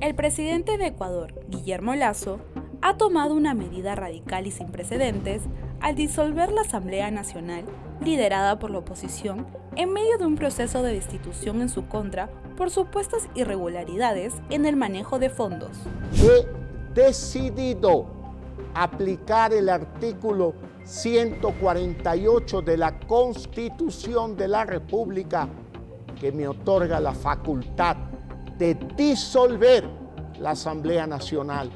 El presidente de Ecuador, Guillermo Lasso, ha tomado una medida radical y sin precedentes al disolver la Asamblea Nacional, liderada por la oposición, en medio de un proceso de destitución en su contra por supuestas irregularidades en el manejo de fondos. He decidido aplicar el artículo 148 de la Constitución de la República, que me otorga la facultad de disolver la Asamblea Nacional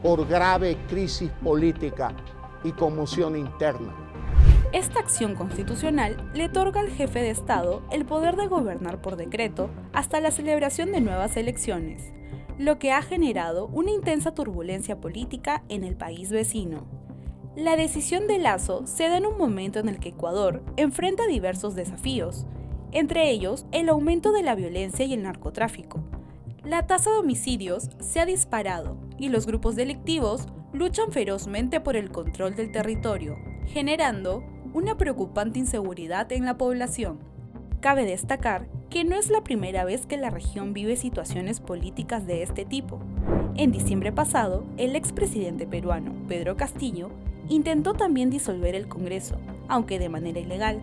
por grave crisis política y conmoción interna. Esta acción constitucional le otorga al jefe de Estado el poder de gobernar por decreto hasta la celebración de nuevas elecciones, lo que ha generado una intensa turbulencia política en el país vecino. La decisión de Lasso se da en un momento en el que Ecuador enfrenta diversos desafíos, entre ellos el aumento de la violencia y el narcotráfico. La tasa de homicidios se ha disparado y los grupos delictivos luchan ferozmente por el control del territorio, generando una preocupante inseguridad en la población. Cabe destacar que no es la primera vez que la región vive situaciones políticas de este tipo. En diciembre pasado, el expresidente peruano, Pedro Castillo, intentó también disolver el Congreso, aunque de manera ilegal,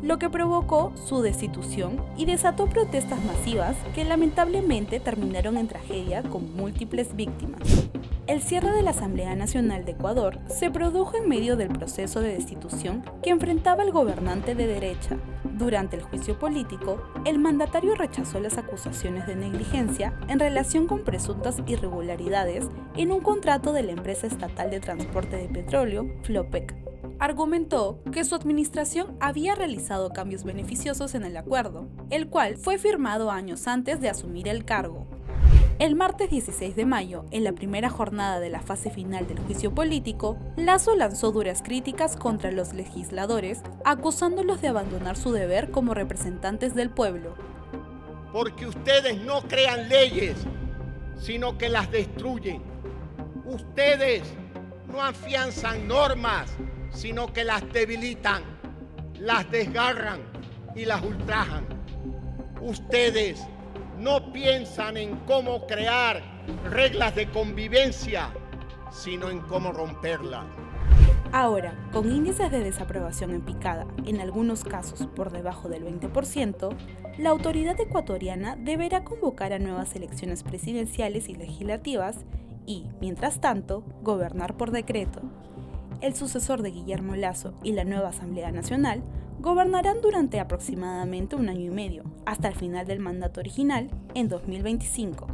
lo que provocó su destitución y desató protestas masivas que lamentablemente terminaron en tragedia con múltiples víctimas. El cierre de la Asamblea Nacional de Ecuador se produjo en medio del proceso de destitución que enfrentaba el gobernante de derecha. Durante el juicio político, el mandatario rechazó las acusaciones de negligencia en relación con presuntas irregularidades en un contrato de la empresa estatal de transporte de petróleo, Flopec. Argumentó que su administración había realizado cambios beneficiosos en el acuerdo, el cual fue firmado años antes de asumir el cargo. El martes 16 de mayo, en la primera jornada de la fase final del juicio político, Lasso lanzó duras críticas contra los legisladores, acusándolos de abandonar su deber como representantes del pueblo. Porque ustedes no crean leyes, sino que las destruyen. Ustedes no afianzan normas, sino que las debilitan, las desgarran y las ultrajan. Ustedes no piensan en cómo crear reglas de convivencia, sino en cómo romperlas. Ahora, con índices de desaprobación en picada, en algunos casos por debajo del 20%, la autoridad ecuatoriana deberá convocar a nuevas elecciones presidenciales y legislativas y, mientras tanto, gobernar por decreto. El sucesor de Guillermo Lasso y la nueva Asamblea Nacional gobernarán durante aproximadamente un año y medio, hasta el final del mandato original en 2025.